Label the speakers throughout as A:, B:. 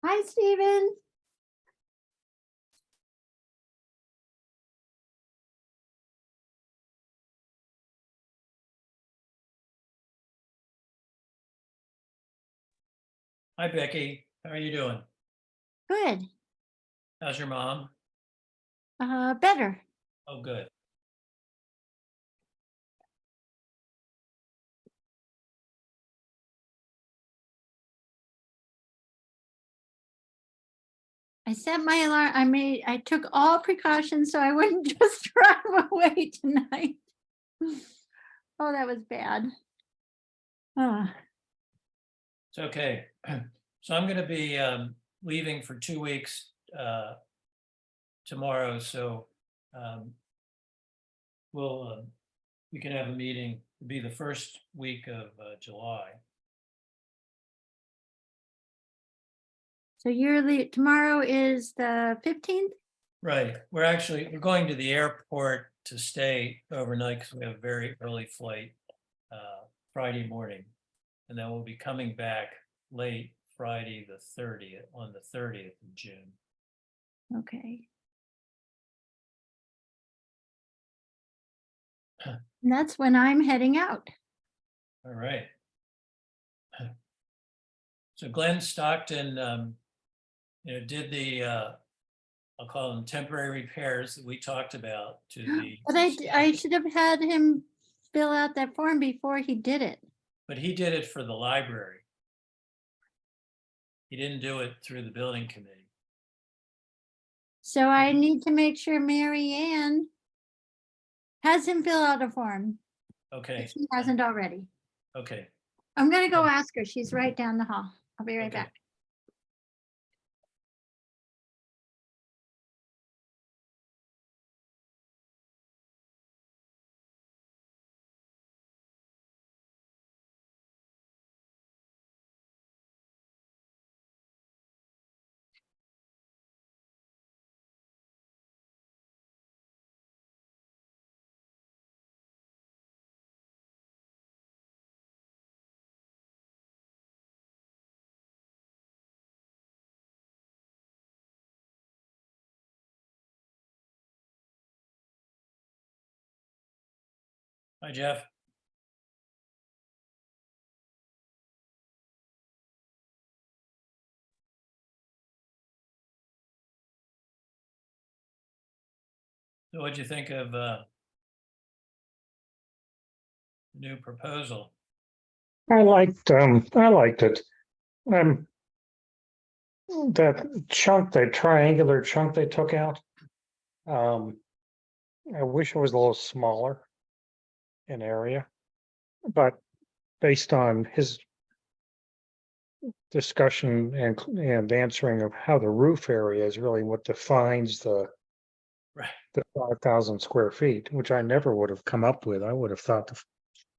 A: Hi, Stephen.
B: Hi, Becky. How are you doing?
A: Good.
B: How's your mom?
A: Better.
B: Oh, good.
A: I set my alarm. I took all precautions so I wouldn't just drive away tonight. Oh, that was bad. Ah,
B: It's okay. So I'm going to be leaving for 2 weeks tomorrow. So um, we'll we can have a meeting. It'll be the first week of July.
A: so tomorrow is the 15th?
B: Right. We're going to the airport to stay overnight because we have a very early flight Friday morning, and then we'll be coming back late Friday the 30th on the 30th of June.
A: Okay. And that's when I'm heading out.
B: All right. So Glenn Stockton, did the, I'll call them temporary repairs that we talked about to the.
A: But I should have had him fill out that form before he did it.
B: But he did it for the library. He didn't do it through the building committee.
A: So I need to make sure Mary Ann has him fill out a form
B: Okay,
A: if he hasn't already.
B: okay.
A: I'm gonna go ask her. She's right down the hall. I'll be right
B: Okay.
A: back.
B: Hi, Jeff. So what'd you think of the new proposal?
C: I liked it. Um, that chunk, that triangular chunk they took out. I wish it was a little smaller in area, but based on his discussion and answering of how the roof area is really what defines
B: Right.
C: the 5,000 square feet, which I never would have come up with. I would have thought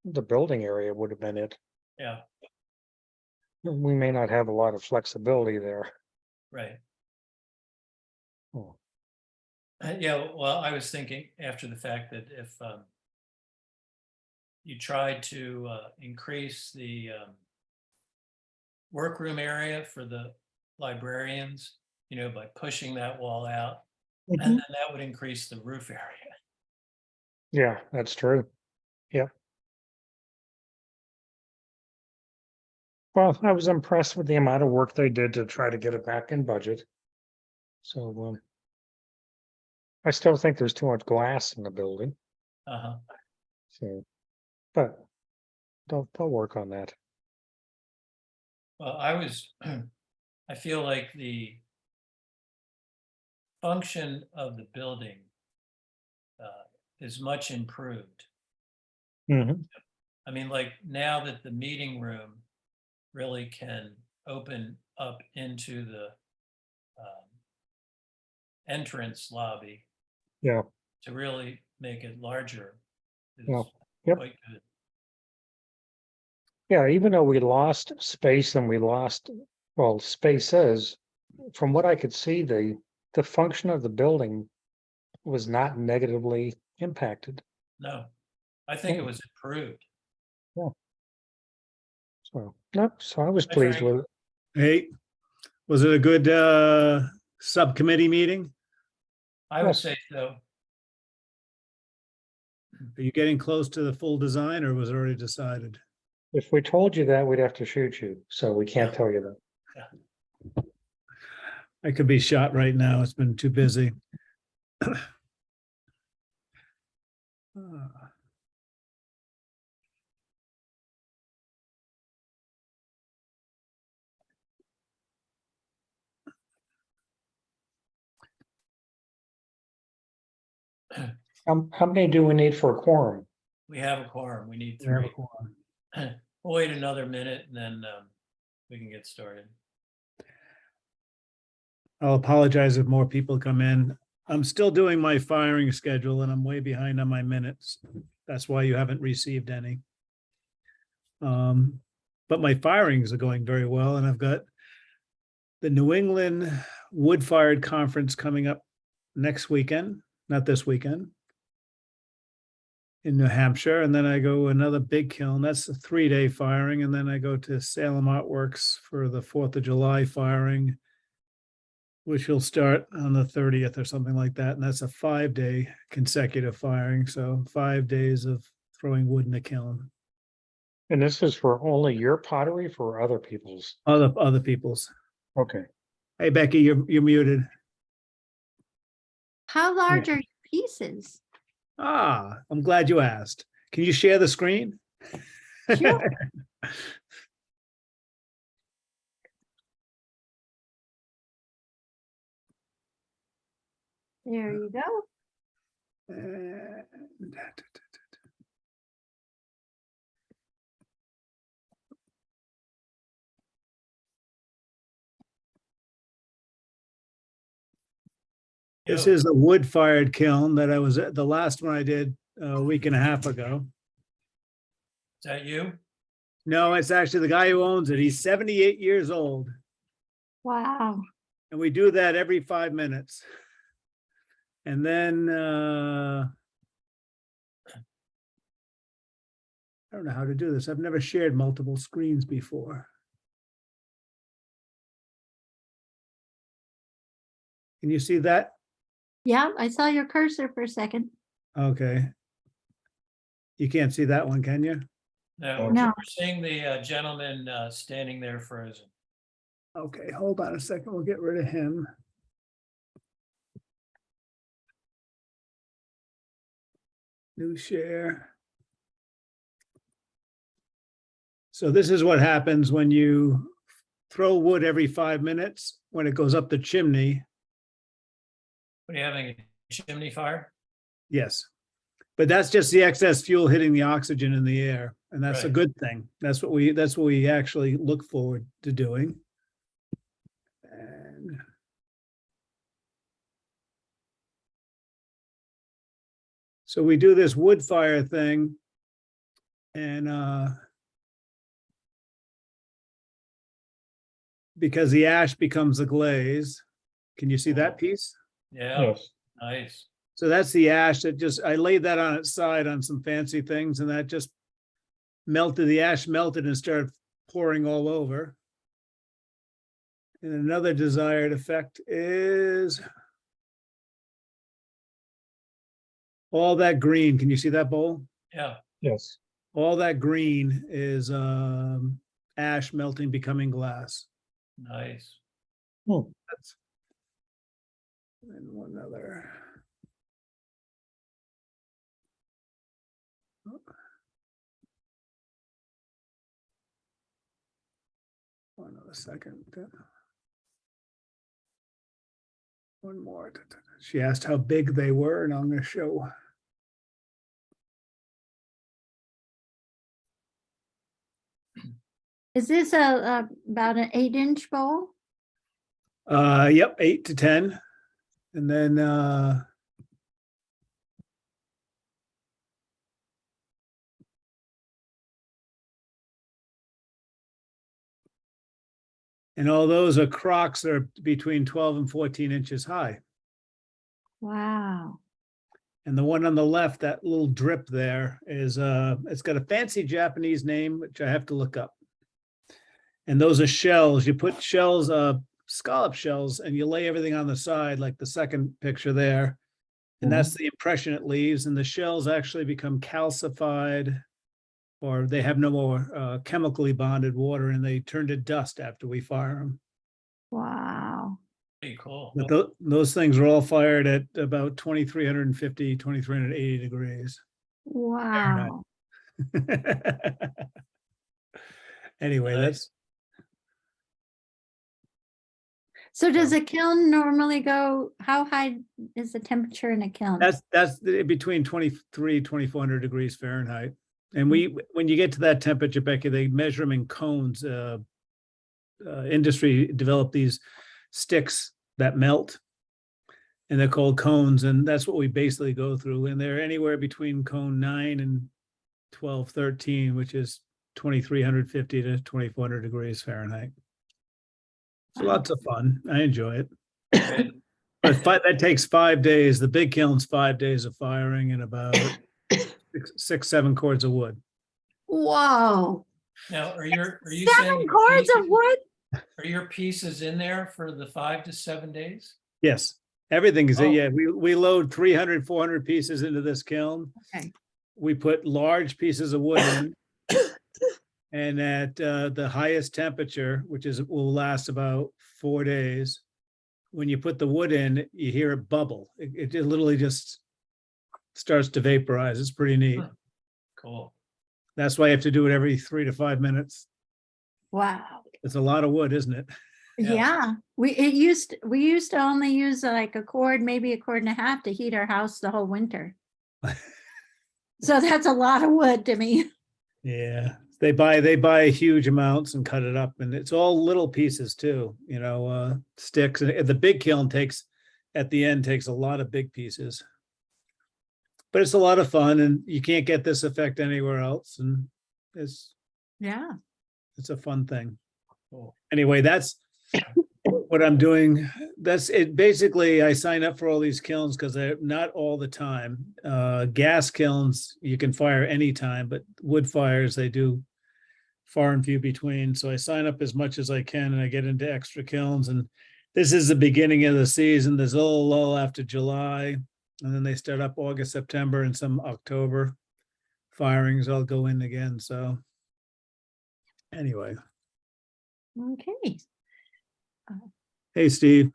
C: the building area would have been it.
B: Yeah,
C: We may not have a lot of flexibility there.
B: right.
C: Oh.
B: Yeah, well, I was thinking after the fact that if you tried to increase the workroom area for the librarians, by pushing that wall out, and then that would increase the roof area.
C: Yeah, that's true. Yep. Well, I was impressed with the amount of work they did to try to get it back in budget. So, I still think there's too much glass in the building,
B: Uh-huh.
C: so, but they'll work on that.
B: Well, I feel like the function of the building is much improved.
C: Mhm.
B: I mean, like now that the meeting room really can open up into the entrance lobby
C: Yeah,
B: to really make it larger is
C: yeah, yep.
B: quite good.
C: Yeah, even though we lost space and we lost, well, spaces, from what I could see, the function of the building was not negatively impacted.
B: No, I think it
C: Yeah.
B: was improved.
C: So, nope, so I was
B: Hi,
C: pleased
B: Frank.
C: with it.
D: Hey, Was it a good subcommittee meeting?
B: I would
C: Yes.
B: say so.
D: Are you getting close to the full design, or was it already decided?
C: If we told you that, we'd have to shoot you, so we can't tell you that.
D: I could be shot right now. It's been too busy.
C: How many do we need for a quorum?
B: We have a quorum. We need
D: We have a
B: three.
D: quorum.
B: We'll wait another minute and then we can get started.
D: I'll apologize if more people come in. I'm still doing my firing schedule and I'm way behind on my minutes. That's why you haven't received any. But my firings are going very well, and I've got the New England Wood-Fired Conference coming up next weekend, not this weekend, in New Hampshire. And then I go another big kiln. That's a 3-day firing. And then I go to Salem Artworks for the 4th of July firing, which will start on the 30th or something like that. And that's a 5-day consecutive firing. So 5 days of throwing wood in the kiln.
C: And this is for only your pottery, for other people's?
D: Other people's.
C: Okay.
D: Hey, Becky, you're muted.
A: How large are your pieces?
D: Ah, I'm glad you asked. Can you share the screen?
A: Sure. There you go.
D: And- This
B: Yo,
D: is a wood-fired kiln that I was at, the last one I did a week and a half ago.
B: is that you?
D: No, it's actually the guy who owns it. He's 78 years old,
A: Wow.
D: and we do that every 5 minutes. And then I don't know how to do this. I've never shared multiple screens before. Can you see that?
A: Yeah, I saw your cursor for a second.
D: Okay. You can't see that one, can you?
B: No,
A: No.
B: we're seeing the gentleman standing there frozen.
D: Okay, hold on a second. We'll get rid of him. New share. So this is what happens when you throw wood every 5 minutes when it goes up the chimney.
B: What are you having, a chimney fire?
D: Yes. But that's just the excess fuel hitting the oxygen in the air. And that's a
B: Right.
D: good thing. That's what we actually look forward to doing. And so we do this wood fire thing, and because the ash becomes the glaze. Can you see that piece?
B: Yeah,
C: Yes.
B: nice.
D: So that's the ash that just, I laid that on its side on some fancy things, and that just melted, the ash melted and started pouring all over. And another desired effect is all that green. Can you see that bowl?
B: Yeah,
C: Yes.
D: All that green is ash melting, becoming glass.
B: nice.
C: Hmm.
D: That's and one other. One other second. One more. She asked how big they were, and I'm going to show.
A: Is this about an 8-inch bowl?
D: Yep, 8 to 10. And then and all those are crocks that are between 12 and 14 inches high.
A: Wow.
D: And the one on the left, that little drip there is it's got a fancy Japanese name, which I have to look up. And those are shells. You put shells, scallop shells and you lay everything on the side, like the second picture there. And that's the impression it leaves. And the shells actually become calcified, or they have no more chemically bonded water, and they turn to dust after we fire them.
A: Wow.
B: Pretty cool.
D: But those things are all fired at about 2,350, 2,380 degrees.
A: Wow.
D: Anyway,
B: Nice.
A: So does a kiln normally go, how high is the temperature in a kiln?
D: that's between 23, 2,400 degrees Fahrenheit. And when you get to that temperature, Becky, they measure them in cones. Industry developed these sticks that melt, and they're called cones. And that's what we basically go through. And they're anywhere between cone 9 and 12, 13, which is 2,350 to 2,400 degrees Fahrenheit. So
A: Wow.
D: lots of fun. I enjoy it.
B: Good.
D: But that takes 5 days. The big kiln's 5 days of firing and about 6, 7 cords of wood.
A: Whoa.
B: Now, are you
A: 7
B: saying
A: cords of
B: pieces-
A: wood?
B: Are your pieces in there for the 5 to 7 days?
D: Yes, everything is,
B: Oh.
D: yeah, we load 300, 400 pieces into this kiln.
A: Okay.
D: We put large pieces of wood in. And at the highest temperature, which will last about 4 days, when you put the wood in, you hear it bubble. It literally just starts to vaporize. It's pretty neat.
B: Huh. Cool.
D: That's why you have to do it every 3 to 5 minutes.
A: Wow.
D: It's a lot of wood, isn't it?
B: Yeah.
A: Yeah, we used to only use like a cord, maybe a cord and a half to heat our house the whole winter. So that's a lot of wood to me.
D: Yeah, they buy huge amounts and cut it up, and it's all little pieces too, sticks. And the big kiln at the end takes a lot of big pieces. But it's a lot of fun, and you can't get this effect anywhere else. And it's
A: Yeah.
D: a fun thing.
B: Cool.
D: Anyway, that's what I'm doing. That's it. Basically, I sign up for all these kilns because they're not all the time. Gas kilns, you can fire anytime, but wood fires, they do far and few between. So I sign up as much as I can, and I get into extra kilns. And this is the beginning of the season. There's a little lull after July, and then they start up August, September, and some October firings. I'll go in again. So anyway,
A: Okay.
D: hey, Steve.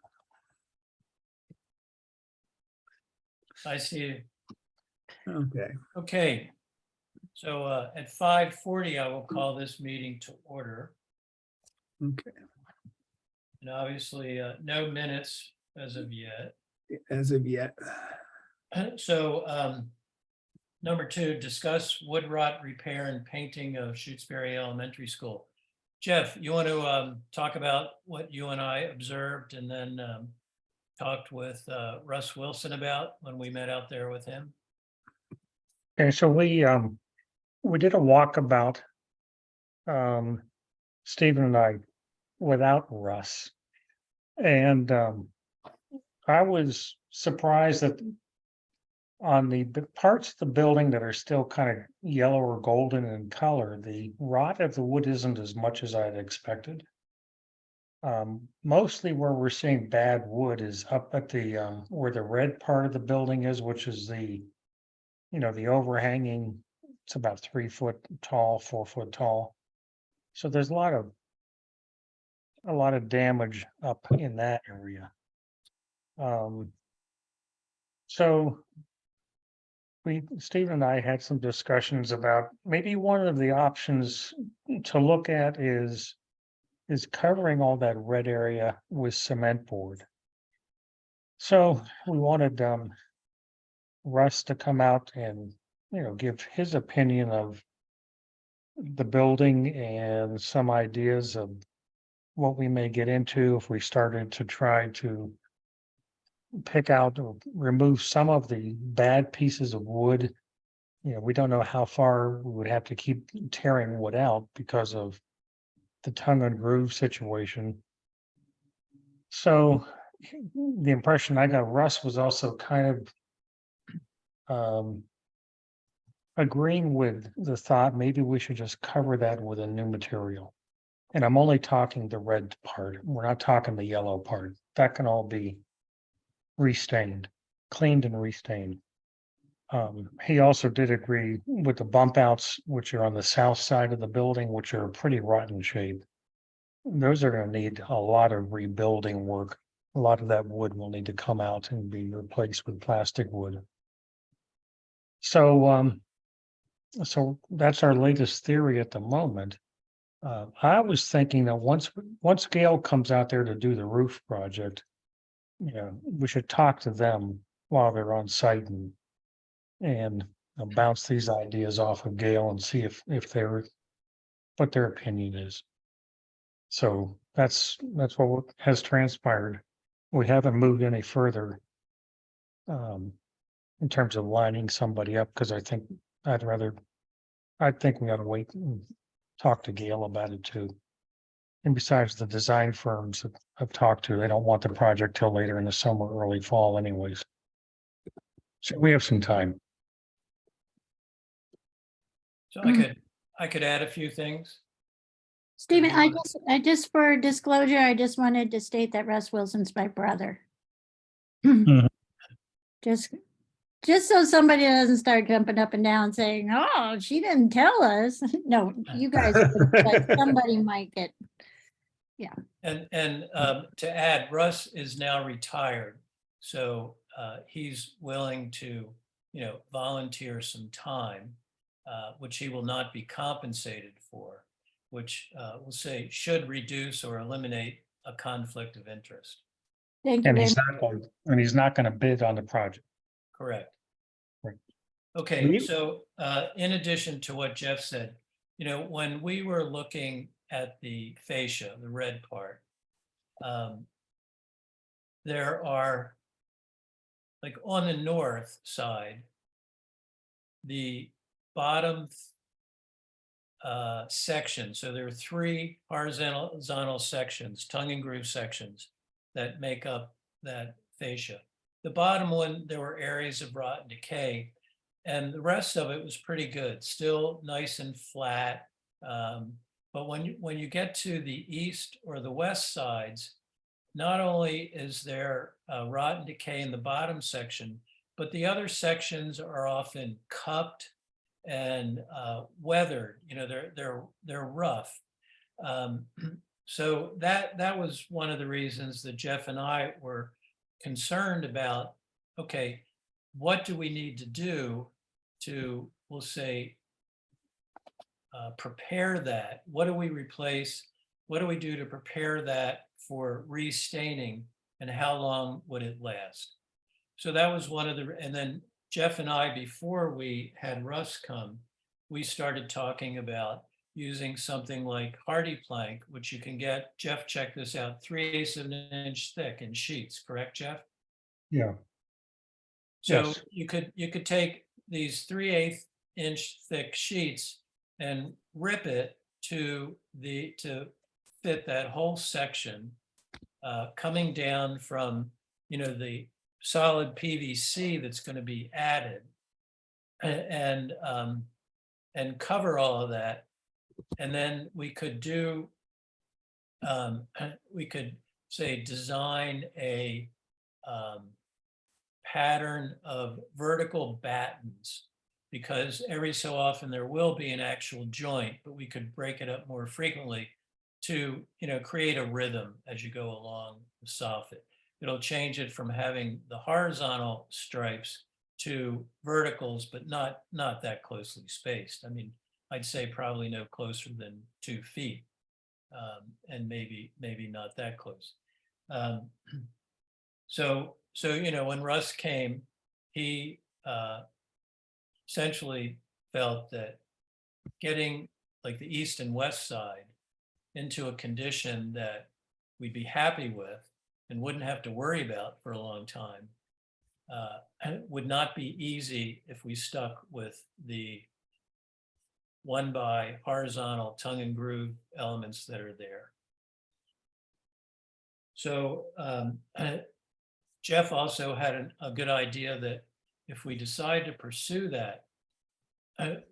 B: I see you.
D: Okay.
B: Okay. So at 5:40, I will call this meeting to order.
D: Okay.
B: And obviously, no minutes as of yet.
D: As of yet.
B: So number 2, discuss wood rot repair and painting of Shutesbury Elementary School. Jeff, you want to talk about what you and I observed and then talked with Russ Wilson about when we met out there with him?
C: Okay, so we did a walkabout, Stephen and I, without Russ. And I was surprised that on the parts of the building that are still kind of yellow or golden in color, the rot of the wood isn't as much as I'd expected. Mostly where we're seeing bad wood is up at the where the red part of the building is, which is the overhanging. It's about 3 foot tall, 4 foot tall. So there's a lot of damage up in that area. So Steve and I had some discussions about maybe one of the options to look at is covering all that red area with cement board. So we wanted Russ to come out and give his opinion of the building and some ideas of what we may get into if we started to try to pick out or remove some of the bad pieces of wood. We don't know how far we would have to keep tearing wood out because of the tongue and groove situation. So the impression I got, Russ was also kind of agreeing with the thought maybe we should just cover that with a new material. And I'm only talking the red part. We're not talking the yellow part. That can all be restained, cleaned and restained. He also did agree with the bump outs, which are on the south side of the building, which are pretty rotten shape. Those are gonna need a lot of rebuilding work. A lot of that wood will need to come out and be replaced with plastic wood. So that's our latest theory at the moment. I was thinking that once Gail comes out there to do the roof project, we should talk to them while they're on site and bounce these ideas off of Gail and see if they're what their opinion is. So that's what has transpired. We haven't moved any further in terms of lining somebody up because I think we ought to wait and talk to Gail about it too. And besides, the design firms that I've talked to, they don't want the project till later in the summer, early fall anyways. So we have some time.
B: So I could add a few things.
A: Stephen,
B: you want-
A: I just for disclosure, I just wanted to state that Russ Wilson's my brother.
C: Mhm.
A: Just so somebody doesn't start jumping up and down saying, oh, she didn't tell us. No, you guys, but somebody might get,
B: And to add, Russ is now retired, so he's willing to, volunteer some time, which he will not be compensated for, which we'll say should reduce or eliminate a conflict of interest.
A: thank you
C: And
A: very
C: he's not gonna bid on the project.
B: Correct.
C: Right.
B: Okay,
C: We-
B: so in addition to what Jeff said, when we were looking at the fascia, the red part, there are, like on the north side, the bottom section, so there are 3 horizontal sections, tongue and groove sections that make up that fascia. The bottom one, there were areas of rot and decay, and the rest of it was pretty good, still nice and flat. But when you get to the east or the west sides, not only is there rot and decay in the bottom section, but the other sections are often cupped and weathered. They're rough. So that was one of the reasons that Jeff and I were concerned about. Okay, what do we need to do to, we'll say, prepare that? What do we replace? What do we do to prepare that for restaining, and how long would it last? So that was one of the, and then Jeff and I, before we had Russ come, we started talking about using something like hardy plank, which you can get, Jeff, check this out, 3/8 of an inch thick in sheets, correct, Jeff?
C: Yeah.
B: So
C: Yes.
B: you could take these 3/8 inch thick sheets and rip it to fit that whole section, coming down from, the solid PVC that's going to be added, and cover all of that. And then we could do, we could say design a pattern of vertical battens, because every so often there will be an actual joint, but we could break it up more frequently to, create a rhythm as you go along the soffit. It'll change it from having the horizontal stripes to verticals, but not that closely spaced. I mean, I'd say probably no closer than 2 feet, and maybe not that close. So when Russ came, he essentially felt that getting like the east and west side into a condition that we'd be happy with and wouldn't have to worry about for a long time would not be easy if we stuck with the 1x horizontal tongue and groove elements that are there. So Jeff also had a good idea that if we decide to pursue that,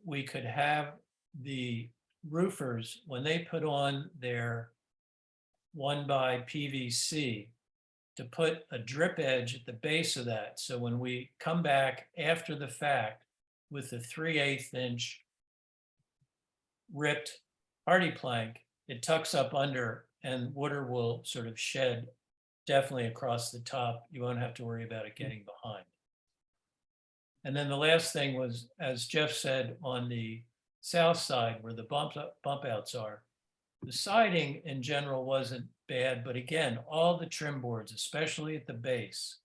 B: we could have the roofers, when they put on their 1x PVC, to put a drip edge at the base of that. So when we come back after the fact with the 3/8 inch ripped hardy plank, it tucks up under and water will sort of shed definitely across the top. You won't have to worry about it getting behind. And then the last thing was, as Jeff said, on the south side where the bump outs are, the siding in general wasn't bad, but again, all the trim boards, especially at the base,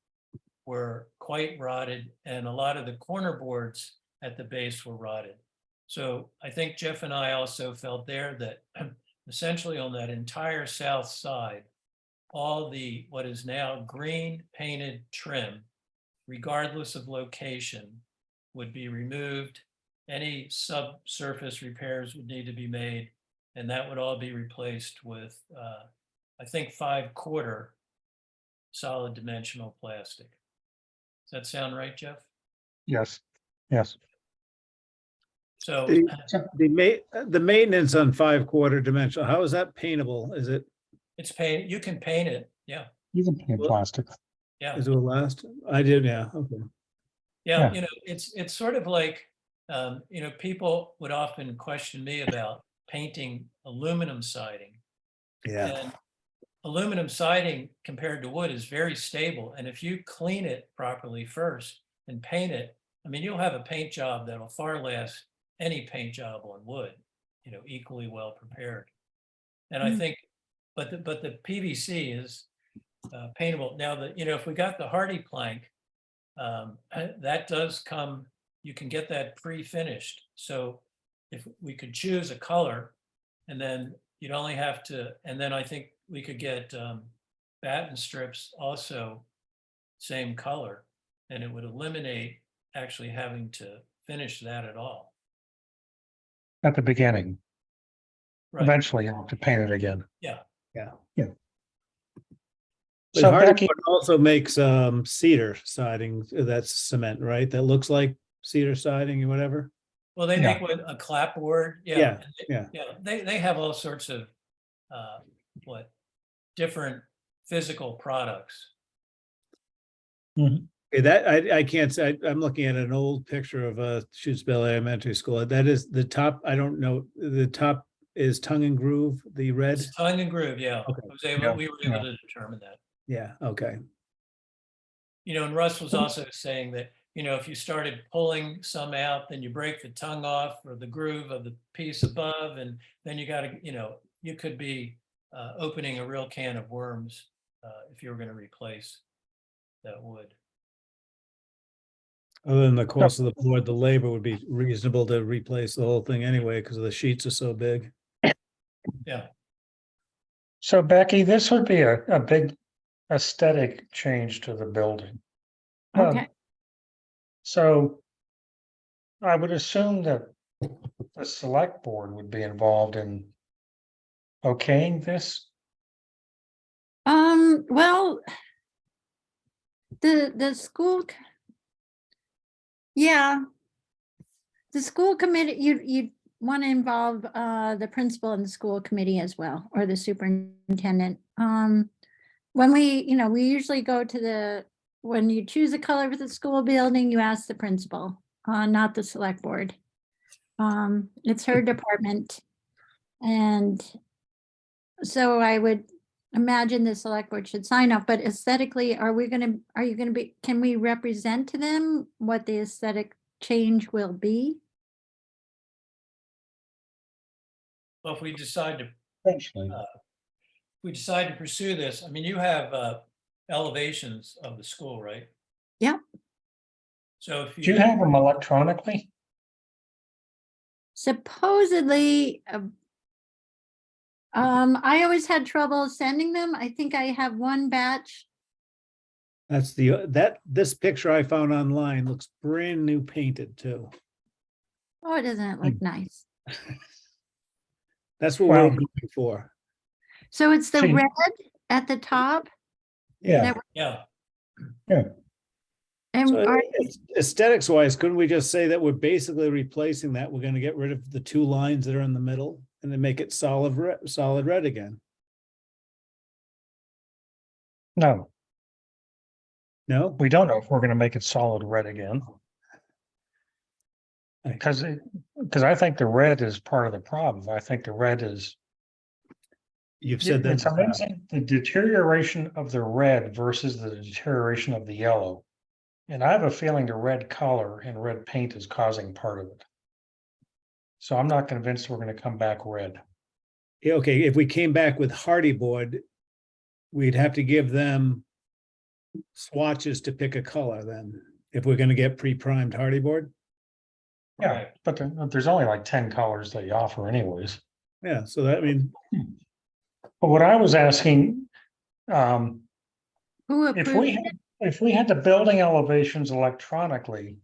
B: were quite rotted, and a lot of the corner boards at the base were rotted. So I think Jeff and I also felt there that essentially on that entire south side, all the what is now green painted trim, regardless of location, would be removed. Any subsurface repairs would need to be made, and that would all be replaced with, I think, 5/4 solid dimensional plastic. Does that sound right, Jeff?
C: Yes, yes.
B: So
D: The maintenance on 5/4 dimensional, how is that paintable? Is it,
B: it's paint, you can paint it. Yeah,
C: You can paint
D: Well-
C: plastic.
B: yeah.
D: is it will last? I did, yeah, okay.
B: Yeah,
C: Yeah.
B: it's sort of like, people would often question me about painting aluminum siding.
D: Yeah,
B: And aluminum siding compared to wood is very stable. And if you clean it properly first and paint it, I mean, you'll have a paint job that'll far last any paint job on wood, equally well prepared. And I think, but the PVC is paintable. Now if we got the hardy plank, that does come, you can get that pre-finished. So if we could choose a color, and then you'd only have to, and then I think we could get batten strips also same color, and it would eliminate actually having to finish that at all.
C: At the beginning.
B: Right.
C: Eventually you'll have to paint it again.
D: yeah.
C: Yeah.
D: But
C: So
D: Hardy
C: Becky,
D: Board also makes cedar siding, that's cement, right? That looks like cedar siding or whatever.
B: Well, they
C: Yeah.
B: make what, a clapboard,
D: Yeah,
B: yeah.
D: yeah.
B: Yeah, they have all sorts of different physical products.
D: Okay, that I can't say, I'm looking at an old picture of a Shutesbury Elementary School. That is the top, I don't know, the top is tongue and groove, the red.
B: It's tongue and groove, yeah.
D: Okay.
B: We were able to determine that.
D: Yeah, okay.
B: And Russ was also saying that, if you started pulling some out, then you break the tongue off or the groove of the piece above, and then you got to, you could be opening a real can of worms if you were going to replace that wood.
D: Other than the cost of the board, the labor would be reasonable to replace the whole thing anyway, because the sheets are so big.
B: Yeah.
C: so Becky, this would be a big aesthetic change to the building.
A: Okay.
C: So I would assume that the select board would be involved in okaying this.
A: Well, the school, yeah. The school committee, you want to involve the principal and the school committee as well, or the superintendent. When we usually go to when you choose a color for the school building, you ask the principal, not the select board. It's her department. And so I would imagine the select board should sign off, but aesthetically, can we represent to them what the aesthetic change will be?
B: Well, if we decide to
C: Eventually.
B: pursue this, I mean, you have elevations of the school, right?
A: Yep.
B: So if
C: Do you have them electronically?
A: Supposedly, I always had trouble sending them. I think I have one batch.
D: That's this picture I found online looks brand new painted too.
A: Oh, doesn't it look nice?
D: That's what
C: Wow.
D: we're going for.
A: So it's the
C: See-
A: red at the top.
C: Yeah,
B: Yeah,
A: And
D: So aesthetics wise, couldn't we just say that we're basically replacing that? We're gonna get rid of the two lines that are in the middle? and then make it solid red again.
C: No,
D: No?
C: we don't know if we're gonna make it solid red again.
D: I-
C: Because I think the red is part of the problem. I think the red is,
D: You've said that.
C: it's amazing, the deterioration of the red versus the deterioration of the yellow. And I have a feeling the red color and red paint is causing part of it. So I'm not convinced we're gonna come back red.
D: Yeah, okay, if we came back with hardy board, we'd have to give them swatches to pick a color then, if we're gonna get pre-primed hardy board.
C: Yeah,
B: Right.
C: but there's only like 10 colors they offer anyways.
D: Yeah, so that, I mean,
C: But what I was asking,
A: Who
C: if
A: approved?
C: if we had the building elevations electronically,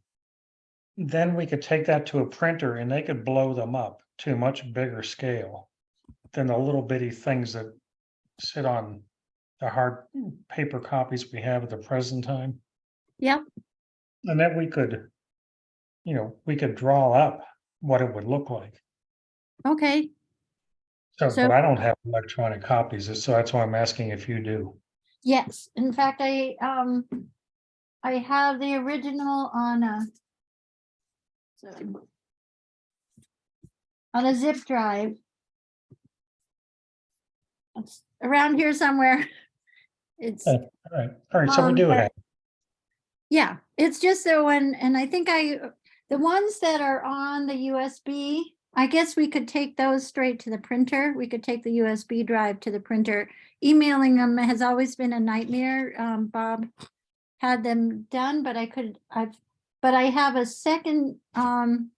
C: then we could take that to a printer and they could blow them up to a much bigger scale than the little bitty things that sit on the hard paper copies we have at the present time.
A: Yep,
C: And then we could, we could draw up what it would look like.
A: okay.
C: So,
A: So-
C: but I don't have electronic copies, so that's why I'm asking if you do.
A: Yes, in fact, I have the original on a zip drive. It's around here somewhere. It's,
C: Okay. All right, so we do
A: but-
C: have.
A: yeah, it's just the one, and I think the ones that are on the USB, I guess we could take those straight to the printer. We could take the USB drive to the printer. Emailing them has always been a nightmare. Bob had them done, but I have a second, one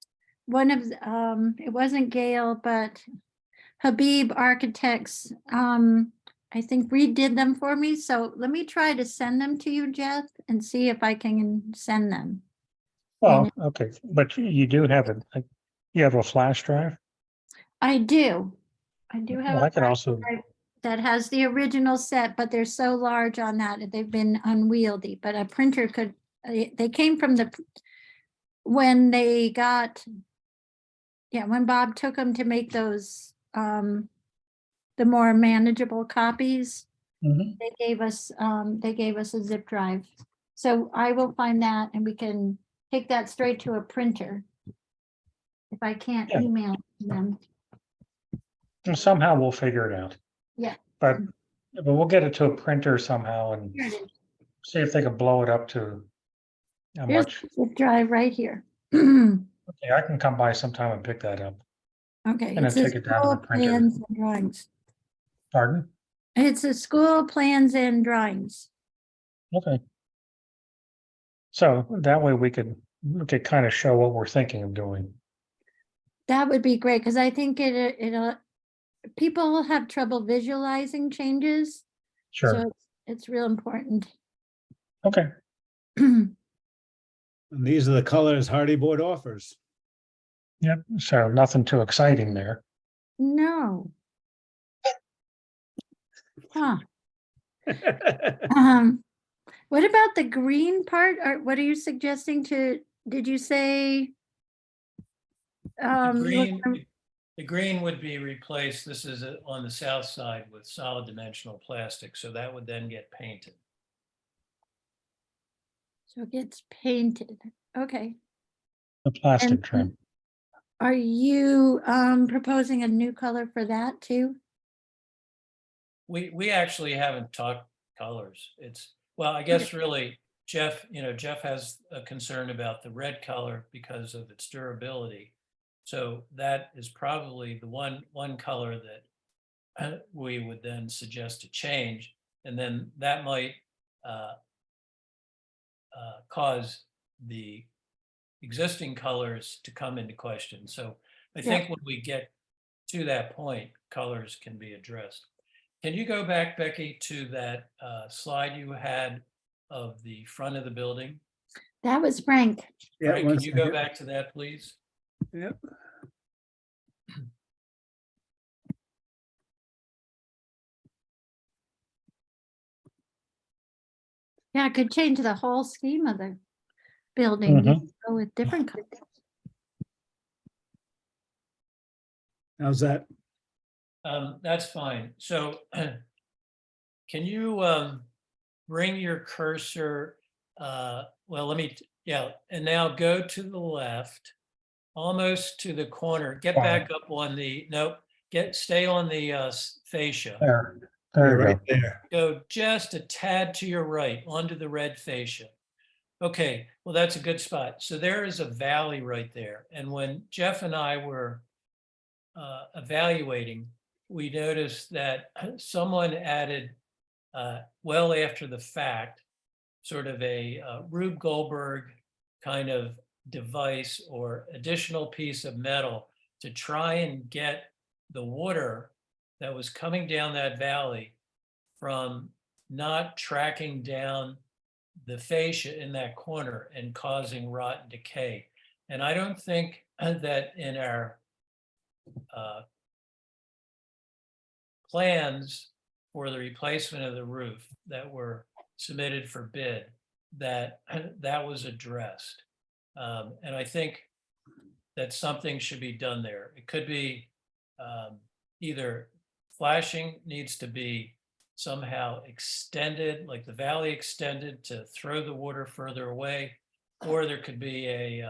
A: of, it wasn't Gail, but Habib Architects, I think redid them for me. So let me try to send them to you, Jeff, and see if I can send them.
C: Well, okay, but you do have it, you have a flash drive?
A: I do. I do have
C: Well, I
A: a
C: can
A: flash
C: also,
A: drive that has the original set, but they're so large on that, they've been unwieldy, but a printer could, they came from when they got, when Bob took them to make those, the more manageable copies,
C: Mhm.
A: they gave us a zip drive. So I will find that and we can take that straight to a printer. If I can't
C: Yeah.
A: email them.
C: And somehow we'll figure it out.
A: Yeah.
C: But we'll get it to a printer somehow and
A: Here it is.
C: see if they can blow it up to how
A: Here's
C: much.
A: the zip drive right here.
C: Okay, I can come by sometime and pick that up.
A: Okay,
C: And
A: it
C: then
A: says
C: take it down to the
A: school
C: printer.
A: plans and drawings.
C: Pardon?
A: It's a school plans and drawings.
C: Okay. So that way we could kind of show what we're thinking of doing.
A: That would be great, because I think it'll, people have trouble visualizing changes.
C: Sure.
A: So it's real important.
C: Okay.
D: and these are the colors hardy board offers.
C: Yep. So nothing too exciting there.
A: No. Huh. What about the green part? Or what are you suggesting did you say?
B: The
A: you were
B: green,
A: gonna-
B: the green would be replaced, this is on the south side with solid dimensional plastic, so that would then get painted.
A: So it gets painted. Okay.
C: The plastic
A: And-
C: trim.
A: Are you proposing a new color for that too?
B: We actually haven't talked colors. Well, I guess really Jeff has a concern about the red color because of its durability. So that is probably the one color that we would then suggest to change. And then that might cause the existing colors to come into question. So I think when we get to that point, colors can be addressed. Can you go back, Becky, to that slide you had of the front of the building?
A: That was Frank.
D: Yeah,
B: Frank,
D: one
B: can you go
D: second.
B: back to that, please?
D: Yep.
A: Yeah, it could change the whole scheme of the building. You could go with different colors.
D: How's that?
B: That's fine. So can you bring your cursor, well, yeah, and now go to the left, almost to the corner. Get back up on the, nope, stay on the fascia.
C: There,
D: Yeah,
C: there you
D: right
C: go.
D: there.
B: Go just a tad to your right, onto the red fascia. Okay, well, that's a good spot. So there is a valley right there. And when Jeff and I were evaluating, we noticed that someone added, well after the fact, sort of a Rube Goldberg kind of device or additional piece of metal to try and get the water that was coming down that valley from not tracking down the fascia in that corner and causing rot and decay. And I don't think that in our plans for the replacement of the roof that were submitted for bid, that that was addressed. And I think that something should be done there. It could be either flashing needs to be somehow extended, like the valley extended to throw the water further away, or there could be a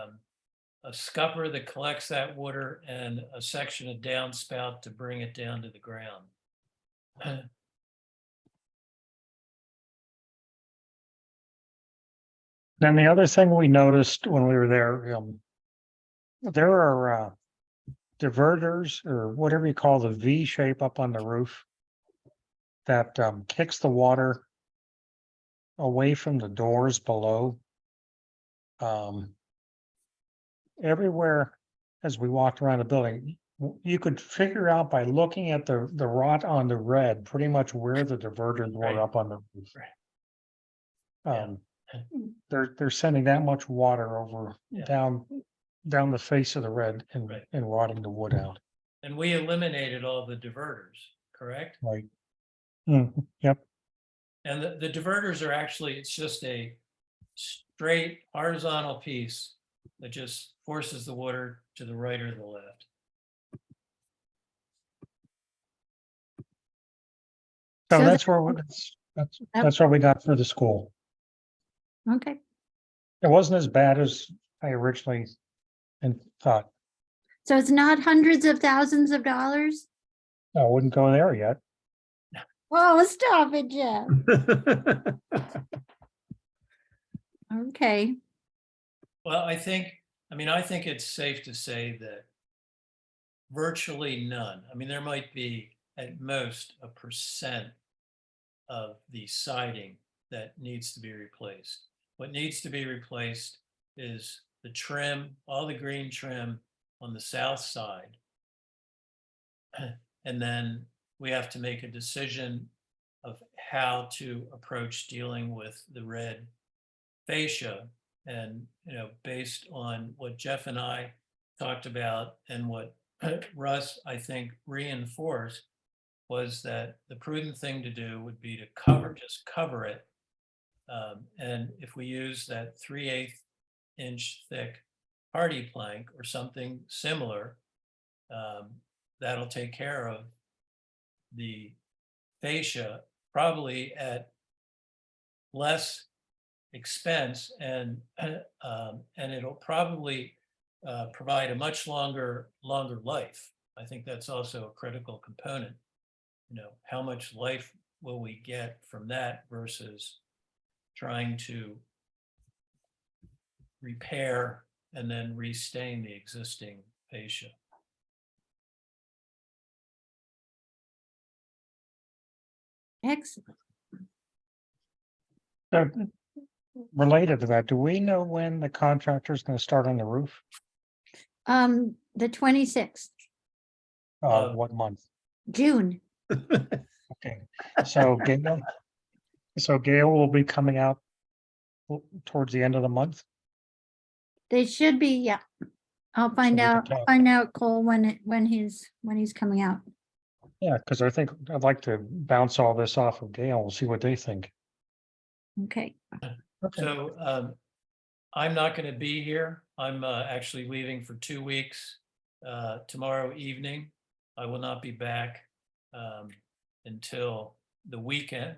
B: scupper that collects that water and a section of downspout to bring it down to the ground.
C: Then the other thing we noticed when we were there are diverters or whatever you call the V shape up on the roof that kicks the water away from the doors below. Everywhere as we walked around the building, you could figure out by looking at the rot on the red, pretty much where the diverters were
B: Right.
C: up on the roof.
B: Yeah.
C: They're sending that much water over
B: Yeah.
C: down the face of the red and
B: Right.
C: and rotting the wood out.
B: And we eliminated all the diverters, correct?
C: Right. Yep.
B: And the diverters are actually, it's just a straight horizontal piece that just forces the water to the right or the left.
C: So
A: So
C: that's where that's what we got for the school.
A: Okay,
C: It wasn't as bad as I originally thought.
A: so it's not hundreds of thousands of dollars?
C: I wouldn't go there yet.
A: Oh, stop it, Jeff. Okay,
B: Well, I think it's safe to say that virtually none. I mean, there might be at most a % of the siding that needs to be replaced. What needs to be replaced is the trim, all the green trim on the south side. And then we have to make a decision of how to approach dealing with the red fascia. And, based on what Jeff and I talked about and what Russ, I think, reinforced, was that the prudent thing to do would be to just cover it. And if we use that 3/8 inch thick hardy plank or something similar, that'll take care of the fascia, probably at less expense, and it'll probably provide a much longer life. I think that's also a critical component. How much life will we get from that versus trying to repair and then restain the existing fascia.
A: excellent.
C: So related to that, do we know when the contractor's going to start on the roof?
A: The 26th,
C: What month?
A: June.
C: Okay, so Gail will be coming out towards the end of the month.
A: They should be, yeah. I'll find
C: we can
A: out,
C: talk.
A: Cole, when he's coming out.
C: Yeah, because I think I'd like to bounce all this off of Gail and see what they think.
A: Okay,
C: Okay.
B: So I'm not going to be here. I'm actually leaving for 2 weeks tomorrow evening. I will not be back until the weekend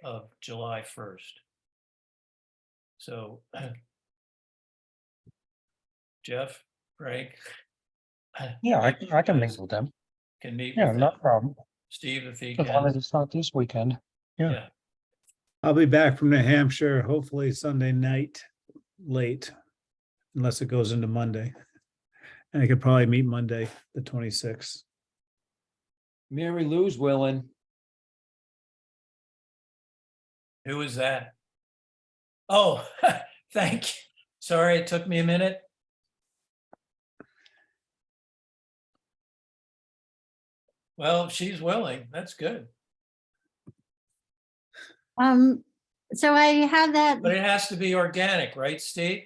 B: of July 1st. So Jeff, Greg.
C: Yeah, I can
B: guys
C: meet with them.
B: Can meet
C: Yeah,
B: with
C: no
B: them.
C: problem.
B: Steve, if he
C: As long as
B: can,
C: it's not this weekend. Yeah.
B: yeah.
D: I'll be back from New Hampshire, hopefully Sunday night, late, unless it goes into Monday. And I could probably meet Monday, the 26th.
E: Mary Lou's willing.
B: Who is that? Oh, thank you. Sorry, it took me a minute. Well, if she's willing, that's good.
A: So I have that,
B: But it has to be organic, right, Steve?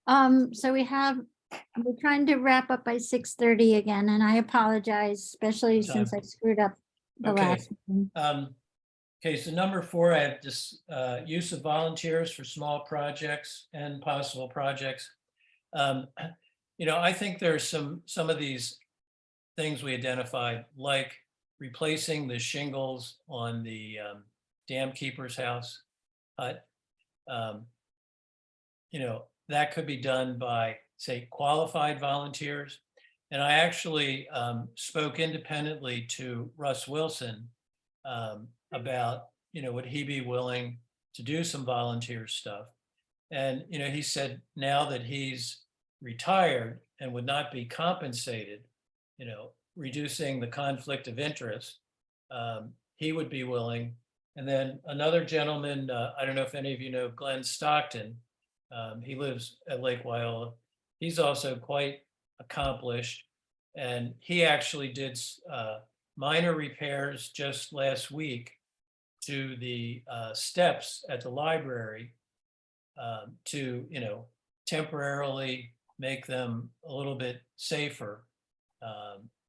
A: so we're trying to wrap up by 6:30 again, and I apologize, especially since I screwed up the
B: Okay.
A: last one.
B: Okay, so number 4, I have this use of volunteers for small projects and possible projects. I think there's some of these things we identified, like replacing the shingles on the dam keeper's house hut. That could be done by, say, qualified volunteers. And I actually spoke independently to Russ Wilson about, would he be willing to do some volunteer stuff? And, he said now that he's retired and would not be compensated, reducing the conflict of interest, he would be willing. And then another gentleman, I don't know if any of you know Glenn Stockton, he lives at Lake Wyola. He's also quite accomplished, and he actually did minor repairs just last week to the steps at the library to, temporarily make them a little bit safer.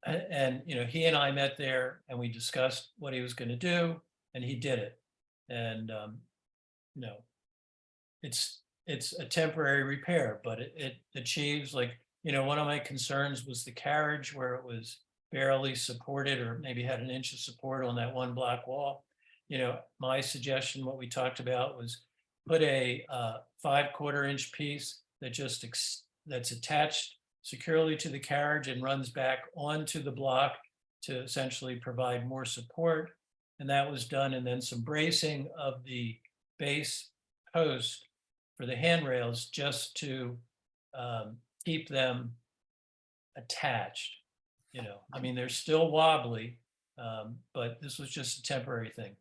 B: And he and I met there and we discussed what he was going to do, and he did it. And it's a temporary repair, but it achieves, like, one of my concerns was the carriage where it was barely supported, or maybe had an inch of support on that one block wall. My suggestion, what we talked about, was put a 5/4 inch piece that that's attached securely to the carriage and runs back onto the block to essentially provide more support. And that was done. And then some bracing of the base post for the handrails, just to keep them attached. They're still wobbly, but this was just a temporary thing.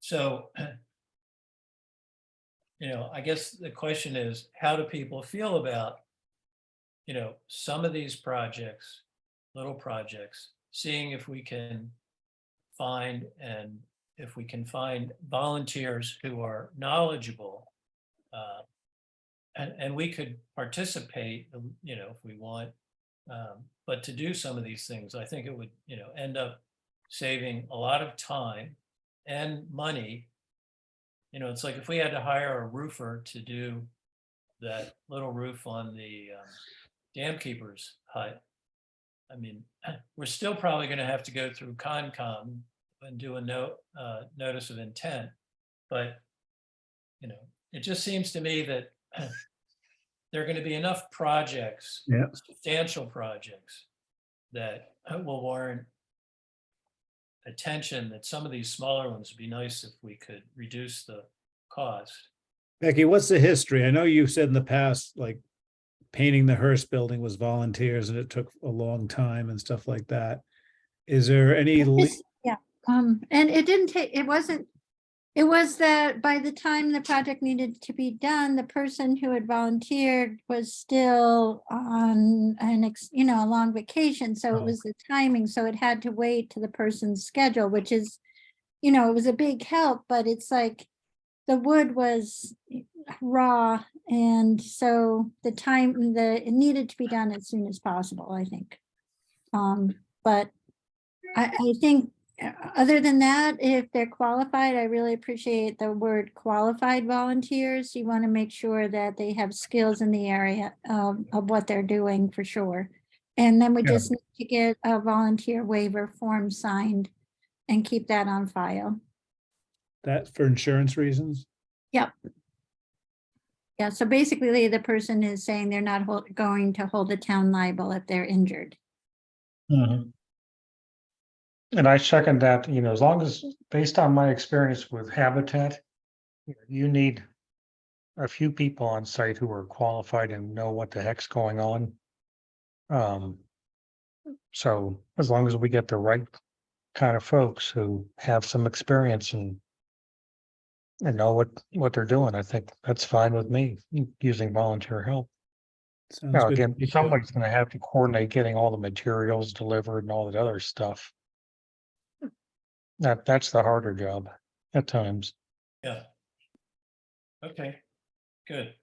B: So, I guess the question is, how do people feel about, some of these projects, little projects, seeing if we can find volunteers who are knowledgeable, and we could participate, if we want, but to do some of these things, I think it would, end up saving a lot of time and money. It's like if we had to hire a roofer to do that little roof on the dam keeper's hut. We're still probably going to have to go through Concom and do a notice of intent, but it just seems to me that there are going to be enough projects,
D: Yeah.
B: substantial projects, that will warrant attention, that some of these smaller ones would be nice if we could reduce the cost.
D: Becky, what's the history? I know you said in the past, like painting the Hearst building was volunteers and it took a long time and stuff like that. Is there any?
A: Yeah, and it didn't take, it was that by the time the project needed to be done, the person who had volunteered was still on a long vacation. So it was the timing. So it had to wait to the person's schedule, which is, it was a big help, but it's like the wood was raw. And so it needed to be done as soon as possible, I think. But I think Other than that, if they're qualified, I really appreciate the word qualified volunteers. You want to make sure that they have skills in the area of what they're doing for sure. And then we
C: Yeah.
A: just need to get a volunteer waiver form signed and keep that on file.
D: That for insurance reasons?
A: Yep. Yeah, so basically the person is saying they're not going to hold the town liable if they're injured.
C: And I second that, as long as, based on my experience with Habitat, you need a few people on site who are qualified and know what the heck's going on. So as long as we get the right kind of folks who have some experience and know what they're doing, I think that's fine with me, using volunteer help.
D: Sounds
C: Now,
D: good.
C: again,
D: to me, too.
C: somebody's gonna have to coordinate getting all the materials delivered and all that other stuff. That's the harder job at times.
B: Yeah. Okay, good.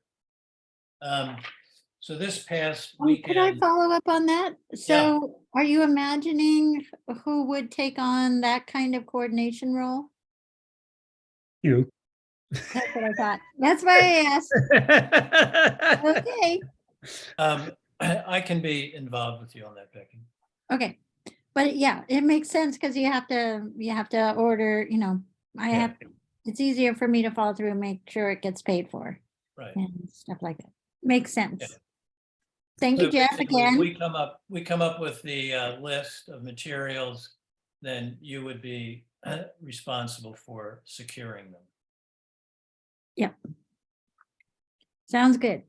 B: So this past
A: Could I
B: weekend,
A: follow up on that? So are you imagining who would take on that kind of coordination role?
C: You,
A: That's what I thought. That's why I asked. Okay,
B: I can be involved with you on that, Becky.
A: okay. But yeah, it makes sense because you have to order,
B: Yeah.
A: it's easier for me to follow through and make sure it gets paid for
B: Right.
A: and stuff like that. Makes sense.
B: Yeah.
A: Thank
B: So
A: you, Jeff,
B: basically, if
A: again.
B: we come up with the list of materials, then you would be responsible for securing them.
A: Sounds good.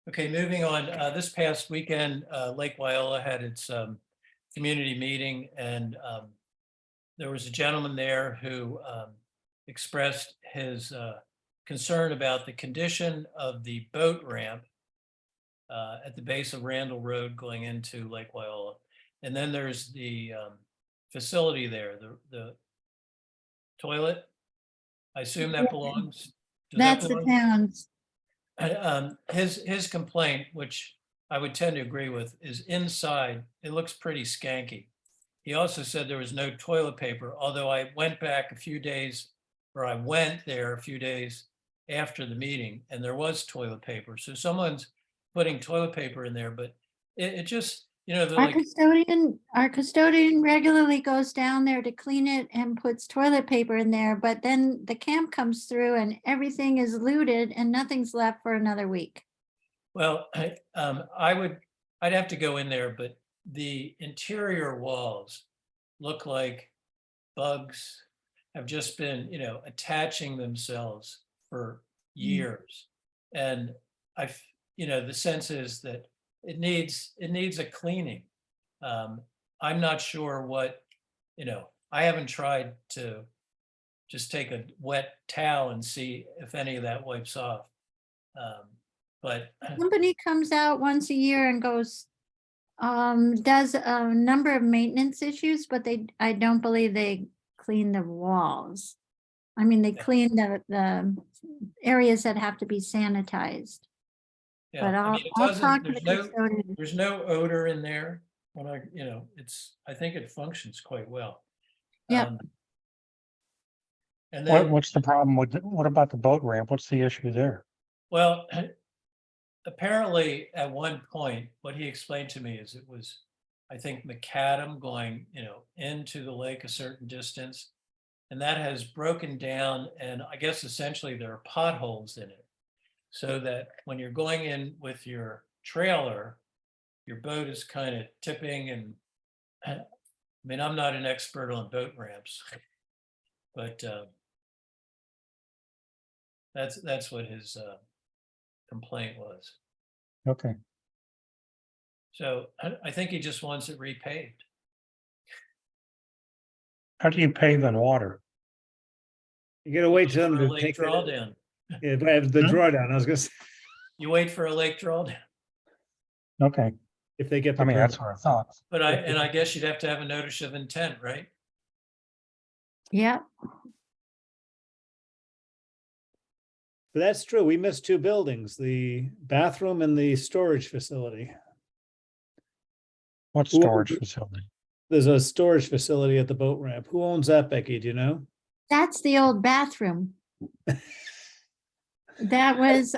B: Okay, moving on, this past weekend, Lake Wyola had its community meeting, and there was a gentleman there who expressed his concern about the condition of the boat ramp at the base of Randall Road going into Lake Wyola. And then there's the facility there, the toilet. I assume that belongs. does that
A: That's the
B: belong?
A: town's.
B: His complaint, which I would tend to agree with, is inside. It looks pretty skanky. He also said there was no toilet paper, although I went back a few days, or I went there a few days after the meeting, and there was toilet paper. So someone's putting toilet paper in there, but it just, they're
A: Our
B: like,
A: custodian regularly goes down there to clean it and puts toilet paper in there, but then the camp comes through and everything is looted and nothing's left for another week.
B: well, I'd have to go in there, but the interior walls look like bugs have just been, attaching themselves for years. And the sense is that it needs a cleaning. I'm not sure what, I haven't tried to just take a wet towel and see if any of that wipes off. But
A: Company comes out once a year and goes, does a number of maintenance issues, but I don't believe they clean the walls. I mean, they
B: Yeah.
A: clean the areas that have to be sanitized. But
B: yeah, I
A: I'll
B: mean,
A: I'll talk to the
B: there's
A: custodian.
B: there's no odor in there when I think it functions quite well.
A: Yep.
B: And then,
C: what's the problem with, what about the boat ramp? What's the issue there?
B: well, apparently at one point, what he explained to me is it was, I think, macadam going, into the lake a certain distance. And that has broken down, and I guess essentially there are potholes in it. So that when you're going in with your trailer, your boat is kind of tipping and, I mean, I'm not an expert on boat ramps, but that's what his complaint was.
C: Okay.
B: So I think he just wants it repaved.
C: How do you pave in water?
D: You gotta wait till them
B: For a
D: to
B: lake
D: take the,
B: drawdown.
D: yeah, but I have the
C: Hmm?
D: drawdown, I was gonna say,
B: You wait for a lake drawdown,
C: Okay,
D: if they get
C: I
D: the
C: mean, that's
D: permit.
C: what I thought.
B: but I guess you'd have to have a notice of intent, right?
A: Yep.
D: But that's true, we missed two buildings, the bathroom and the storage facility.
C: What
D: Who-
C: storage facility?
D: there's a storage facility at the boat ramp. Who owns that, Becky? Do you know?
A: That's the old bathroom. That was,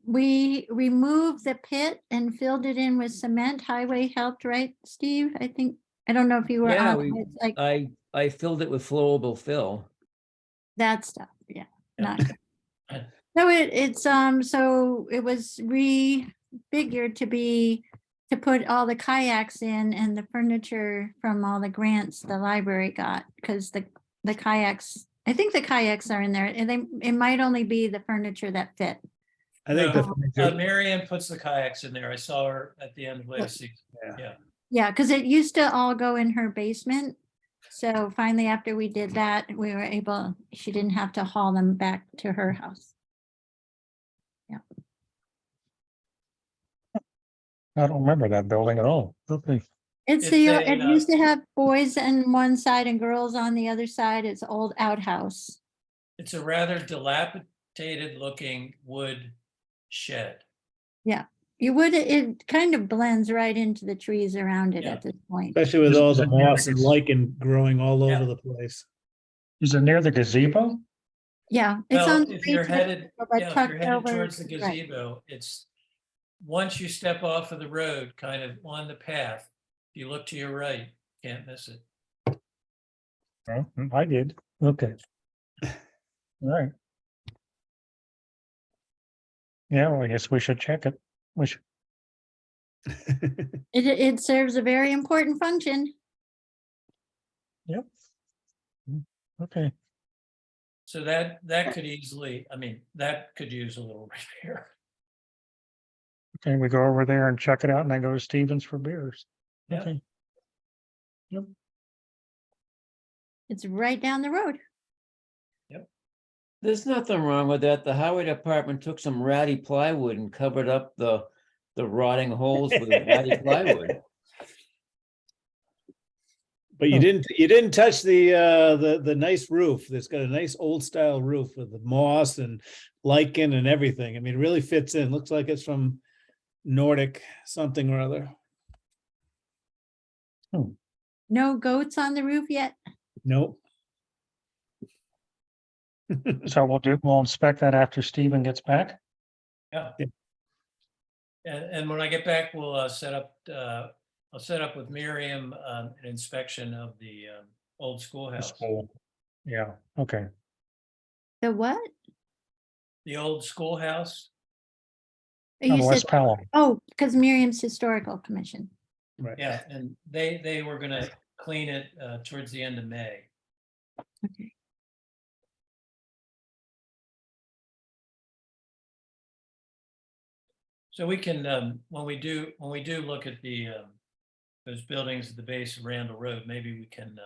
A: we removed the pit and filled it in with cement. Highway helped, right, Steve? I think, I don't know if you were
E: Yeah,
A: on, it's like
E: I filled it with flowable fill.
A: that stuff, yeah,
B: Yeah.
A: not good. So it's, so it was refigured to put all the kayaks in and the furniture from all the grants the library got, because the kayaks, I think the kayaks are in there, and it might only be the furniture that fit.
D: I think
B: No,
D: the furniture-
B: Marianne puts the kayaks in there. I saw her at the end of last season. Yeah.
A: Yeah, because it used to all go in her basement. So finally, after we did that, we were able, she didn't have to haul them back to her house.
C: I don't remember that building at all. Okay.
A: It's
B: It's
A: the,
B: a,
A: it used to have boys on one side and girls on the other side. It's old outhouse.
B: It's a rather dilapidated looking wood shed.
A: You would, it kind of blends right into the trees around it
B: Yeah.
A: at this point.
D: especially with
C: Is-
D: all
C: is
D: the
C: it near
D: moss and
C: the-
D: lichen growing all over
B: Yeah.
D: the place.
C: Is it near the gazebo?
A: Yeah, it's
B: Well,
A: on. the
B: if you're
A: way to the
B: headed,
A: gazebo, but
B: yeah, if
A: tucked
B: you're headed
A: over
B: towards the
A: to right.
B: gazebo, it's, once you step off of the road, kind of on the path, if you look to your right, can't miss it.
C: Oh, I did. Okay. All right. Yeah, well, I guess we should check it. We should,
A: It serves a very important function.
C: okay.
B: So that could easily, I mean, that could use a little repair.
C: Okay, we go over there and check it out and then go to Stevens for beers.
B: Yeah.
C: Okay.
A: It's right down the road.
E: There's nothing wrong with that. The highway department took some ratty plywood and covered up the rotting holes with ratty plywood.
D: But you didn't touch the nice roof. That's got a nice old style roof with the moss and lichen and everything. I mean, it really fits in. Looks like it's from Nordic something or other.
A: No goats on the roof yet.
D: Nope.
C: So we'll inspect that after Steven gets back.
B: Yeah.
D: Yeah.
B: And when I get back, we'll I'll set up with Miriam an inspection of the old
C: The
B: schoolhouse.
C: school. Yeah, okay.
A: The what?
B: The old schoolhouse,
A: Oh, you
C: On
A: said,
C: West Pelham.
A: oh, because Miriam's Historical Commission.
D: Right.
B: yeah, and they were gonna clean it towards the end of May.
A: Okay.
B: So we can, when we do look at the those buildings at the base of Randall Road, maybe we can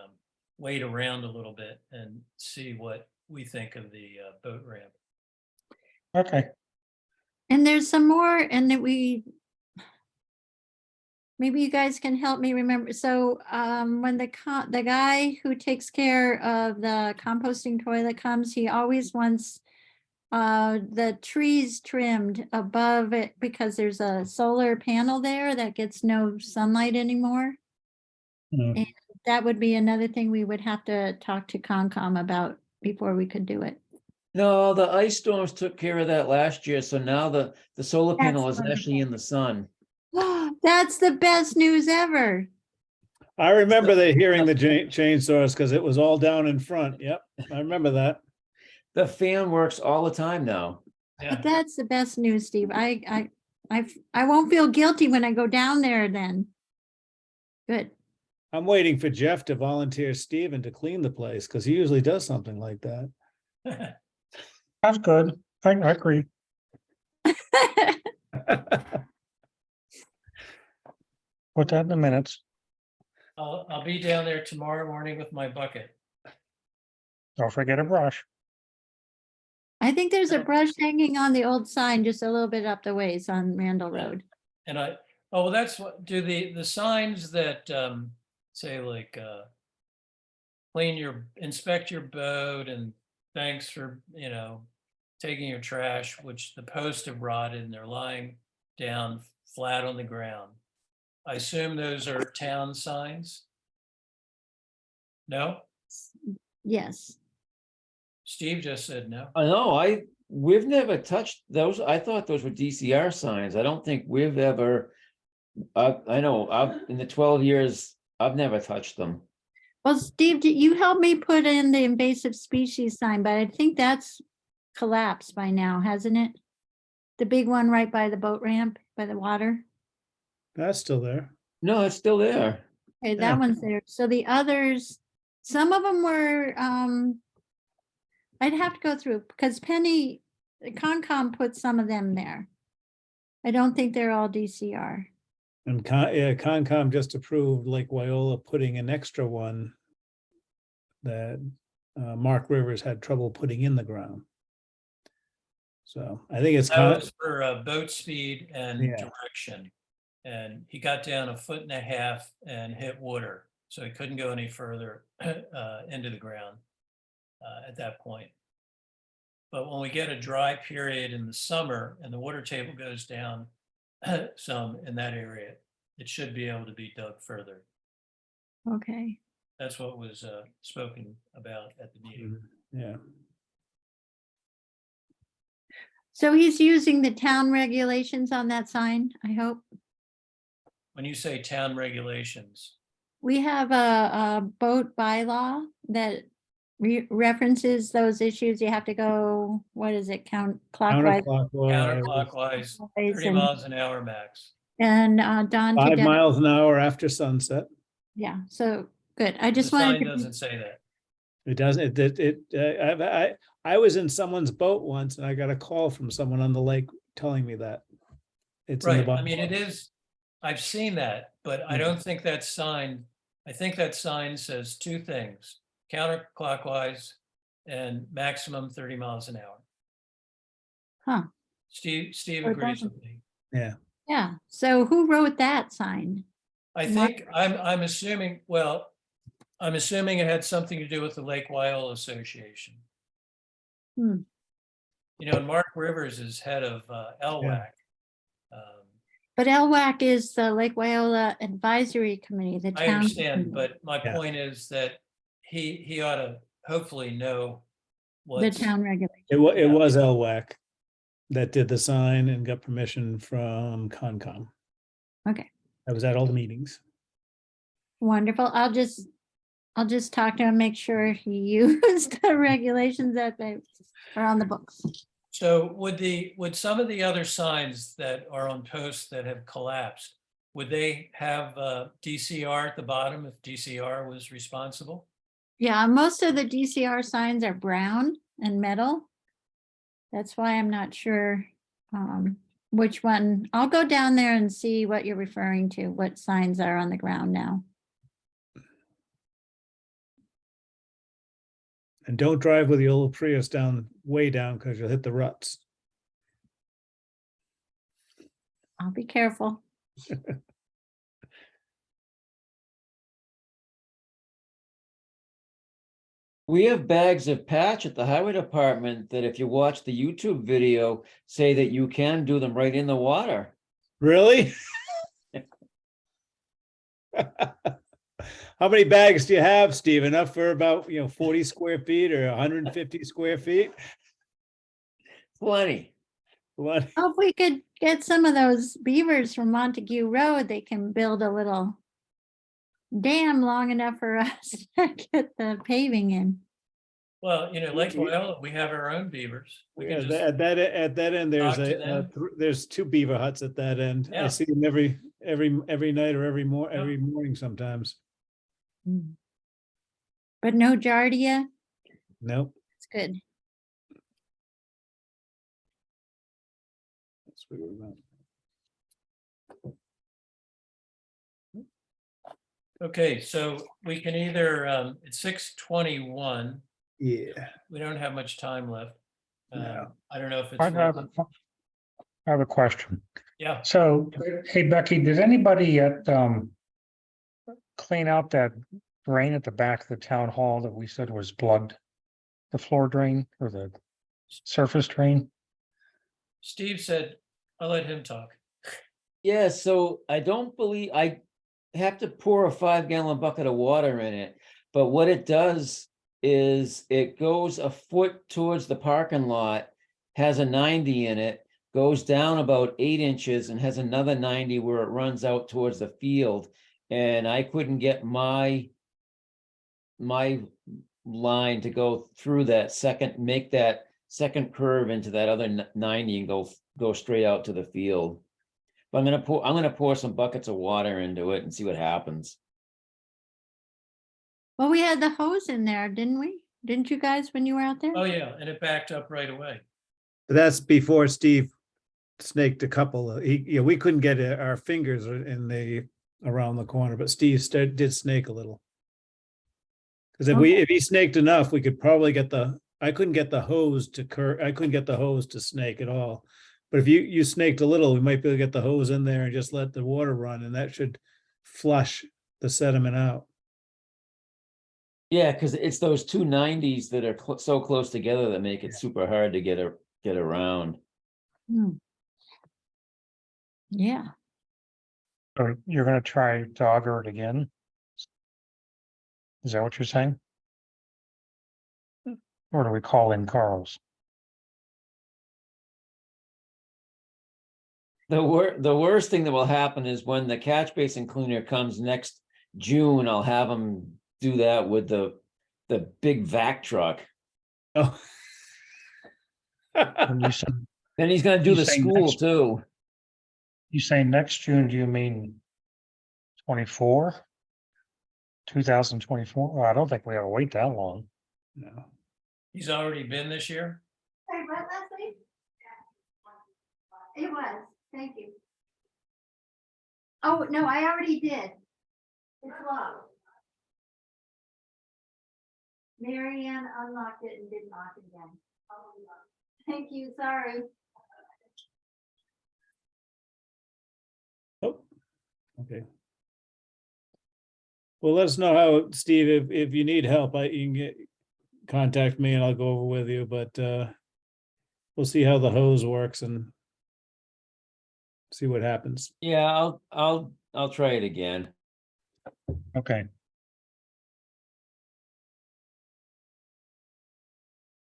B: wait around a little bit and see what we think of the boat ramp.
C: Okay,
A: And there's some more, and that maybe you guys can help me remember. So when the guy who takes care of the composting toilet comes, he always wants the trees trimmed above it because there's a solar panel there that gets no sunlight anymore.
D: Mm.
A: That would be another thing we would have to talk to Concom about before we could do it.
E: No, the ice storms took care of that last year, so now the solar
A: That's
E: panel is actually
A: wonderful.
E: in the sun.
A: That's the best news ever.
D: I remember hearing the chainsaws because it was all down in front. Yep, I remember that.
E: The fan works all the time now.
B: Yeah,
A: But that's the best news, Steve. I won't feel guilty when I go down there then. Good.
D: I'm waiting for Jeff to volunteer Steven to clean the place because he usually does something like that.
C: that's good. I agree. Put that in the minutes.
B: I'll be down there tomorrow morning with my bucket.
C: Don't forget a brush.
A: I think there's a
B: Yeah.
A: brush hanging on the old sign just a little bit up the ways on Randall
B: Yeah.
A: Road.
B: And well, that's what, do the signs that say like inspect your boat and thanks for, taking your trash, which the posts have rotted and they're lying down flat on the ground. I assume those are town signs. No?
A: Yes.
B: Steve just said no.
E: I know, we've never touched those. I thought those were DCR signs. I don't think we've ever. I know, in the 12 years, I've never touched them.
A: Well, Steve, you helped me put in the invasive species sign, but I think that's collapsed by now, hasn't it? The big one right by the boat ramp, by the water.
D: That's still there.
E: No, it's still there.
A: Okay,
D: Yeah.
A: that one's there. So the others, some of them were, I'd have to go through because Penny, Concom put some of them there. I don't think they're all DCR.
D: And Concom just approved Lake Wyola putting an extra one that Mark Rivers had trouble putting in the ground. So I think it's
B: That was for boat speed and
D: Yeah.
B: direction. And he got down 1.5 feet and hit water. So he couldn't go any further into the ground at that point. But when we get a dry period in the summer and the water table goes down some in that area, it should be able to be dug further.
A: Okay.
B: That's what was spoken about at the meeting.
D: yeah.
A: So he's using the town regulations on that sign, I hope.
B: When you say town regulations,
A: We have a boat bylaw that references those issues. You have to go, what is it, counterclockwise?
B: counterclockwise, 30
A: and-
B: miles an hour max.
A: And Don.
D: 5 miles an hour after sunset.
A: Yeah, so good. I
B: The
A: just wanted
B: sign
A: to,
B: doesn't say that.
D: It doesn't, I was in someone's boat once and I got a call from someone on the lake telling me that. It's in the
B: Right, I mean,
D: bylaw.
B: it is, I've seen that, but I
D: Yeah.
B: don't think that sign, I think that sign says two things, counterclockwise and maximum 30 miles an hour.
A: huh,
B: Steve
A: Oh, it
B: agrees
A: doesn't.
B: with me.
A: yeah. So who wrote that sign?
B: I think, I'm assuming, well, I'm assuming it had something to do with the Lake Wyola Association.
A: Hmm.
B: You know, and Mark Rivers is head of LWAC.
A: But LWAC is the Lake Wyola Advisory Committee, the
B: I
A: town.
B: understand,
A: committee,
B: but my
D: Yeah.
B: point is that he ought to hopefully know
A: The
B: what's,
A: town regulations.
D: It
B: Yeah.
D: was LWAC that did the sign and got permission from Concom.
A: Okay,
D: I was at all the meetings.
A: wonderful. I'll just talk to him, make sure he used the regulations that they are on the books.
B: so would some of the other signs that are on posts that have collapsed, would they have DCR at the bottom if DCR was responsible?
A: Yeah, most of the DCR signs are brown and metal. That's why I'm not sure which one. I'll go down there and see what you're referring to, what signs are on the ground now.
D: And don't drive with the old Prius way down because you'll hit the ruts.
A: I'll be careful.
E: We have bags of patch at the highway department that if you watch the YouTube video, say that you can do them right in the water.
D: Really? How many bags do you have, Steve? Enough for about, 40 square feet or 150 square feet?
E: Plenty.
D: What?
A: Oh, if we could get some of those beavers from Montague Road, they can build a little dam long enough for us to get the paving in.
B: Well, you know, Lake Wyola, we have our own beavers. We
D: Yeah,
B: can just,
D: at that end, there's
B: talk to them.
D: there's 2 beaver huts at that end. I
B: Yeah.
D: see them every night or every
B: Yeah.
D: morning sometimes.
A: But no Jardia,
D: Nope.
A: it's good.
D: That's what we're about.
B: okay, so we can either, it's 6:21.
D: Yeah.
B: We don't have much time left.
D: No.
B: I don't know if it's,
F: I have a question.
B: yeah,
F: So, hey Becky, did anybody yet clean out that drain at the back of the town hall that we said was plugged? The floor drain or the surface drain?
B: Steve said, I'll let him talk.
E: Yeah, so I don't believe, I have to pour a 5-gallon bucket of water in it. But what it does is it goes a foot towards the parking lot, has a 90 in it, goes down about 8 inches and has another 90 where it runs out towards the field. And I couldn't get my line to go through that second, make that second curve into that other 90 and go straight out to the field. But I'm gonna pour some buckets of water into it and see what happens.
A: Well, we had the hose in there, didn't we? Didn't you guys when you were out there?
B: Oh, yeah, and it backed up right away.
D: But that's before Steve snaked a couple of, we couldn't get our fingers in the, around the corner, but Steve did snake a little. Because if he snaked enough, we could probably get I couldn't get the hose to I couldn't get the hose to snake at all. But if you snaked a little, we might be able to get the hose in there and just let the water run, and that should flush the sediment out.
E: Yeah, because it's those two 90s that are so close together that make it super hard to get around.
A: Hmm. Yeah.
F: Or you're gonna try to auger it again? Is that what you're saying? Or do we call in Carl's?
E: The worst thing that will happen is when the catch basin cleaner comes next June, I'll have them do that with the big vac truck.
D: Oh.
F: When you say,
E: Then he's gonna do
F: You
E: the
F: say
E: school
F: next-
E: too.
F: you say next June, do you mean 24? 2024? Well, I don't think we have to wait that long.
D: No.
B: He's already been this year?
A: Hey, what, Leslie? It was, thank you. Oh, no, I already did. It's locked. Mary Ann unlocked it and didn't lock it again. Thank you, sorry.
D: Oh, okay. Well, let us know how, Steve, if you need help, you can contact me and I'll go over with you, but we'll see how the hose works and see what happens.
E: Yeah, I'll try it again.
F: Okay.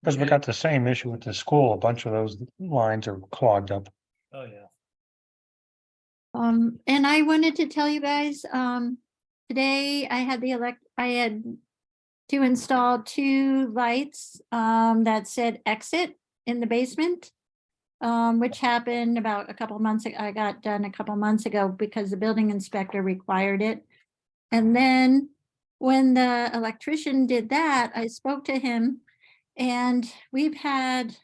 F: Because we
B: Okay.
F: got the same issue with the school. A bunch of those lines are clogged up.
B: Oh, yeah.
A: And I wanted to tell you guys, today I had I had to install 2 lights, that said exit in the basement. Which happened about a couple months ago. I got done a couple months ago because the building inspector required it. And then when the electrician did that, I spoke to him, and we've had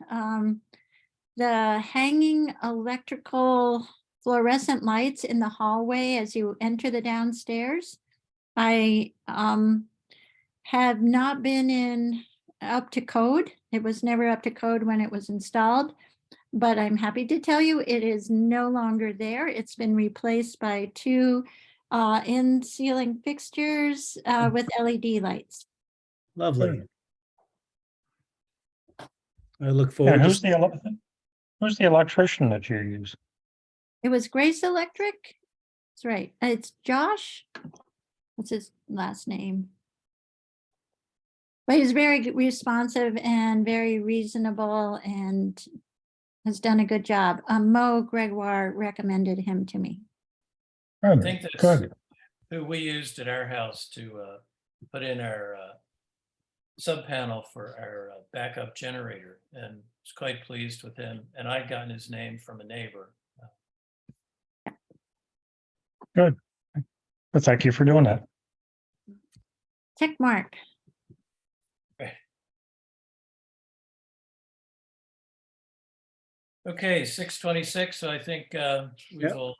A: the hanging electrical fluorescent lights in the hallway as you enter the downstairs. I have not been up to code. It was never up to code when it was installed. But I'm happy to tell you it is no longer there. It's been replaced by 2 in-ceiling fixtures with LED lights.
D: Lovely. I look
F: Yeah,
D: forward
F: who's
D: to,
F: who's the electrician that you use?
A: It was Grace Electric. That's right. It's Josh. What's his last name? But he's very responsive and very reasonable and has done a good job. Mo Gregoire recommended him to me.
B: I think that's who we used at our house to put in our sub panel for our backup generator, and was quite pleased with him. And I'd gotten his name from a neighbor.
F: Good. Well, thank you for doing that.
A: Check mark.
B: Okay, 6:26. So I think we
D: Yep.
B: will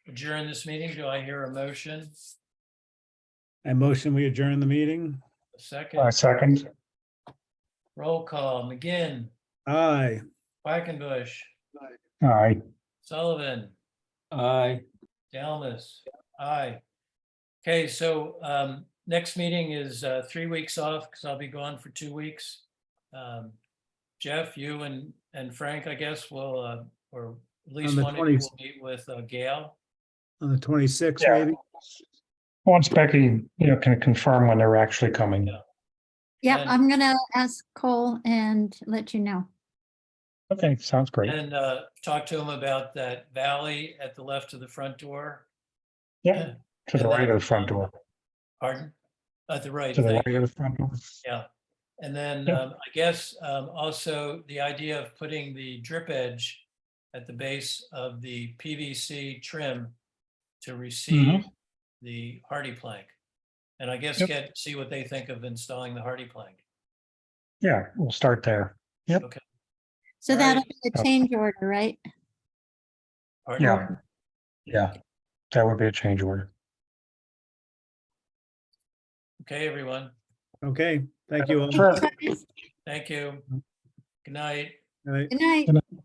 B: adjourn this meeting. Do I hear a motion?
D: I motion we adjourn the meeting.
B: A second?
F: Second.
B: Roll call. McGinn,
D: Aye.
B: Quackenbush,
F: All right.
B: Sullivan,
E: Aye.
B: Dalmas. Aye. Okay, so next meeting is 3 weeks off because I'll be gone for 2 weeks. Jeff, you and Frank, I guess, will, or at least
D: the
B: one of you
D: 20th.
B: will meet with Gail.
D: On the 26th,
F: Yeah.
D: maybe?
F: once Becky, can confirm when they're actually coming.
B: Yeah.
A: Yeah,
B: And-
A: I'm gonna ask Cole and let you know.
F: Okay, sounds great.
B: And talk to him about that valley at the left of the front door.
F: Yeah, to the
B: And
F: right
B: then,
F: of the front door,
B: Pardon? At the right,
F: to the
B: thank
F: right
B: you.
F: of the front door.
B: Yeah. And then
F: Yeah.
B: I guess also the idea of putting the drip edge at the base of the PVC trim to receive the hardy plank. And I guess
F: Yep.
B: see what they think of installing the hardy plank.
F: Yeah, we'll start there.
A: So
B: All
A: that'll
B: right.
A: be a change order, right?
B: Pardon?
F: Yeah, yeah, that would be a change order.
B: Okay, everyone.
D: Okay, thank you all.
F: Sure.
B: Thank you. Good night.
D: All right.
A: Good night.
F: Good night.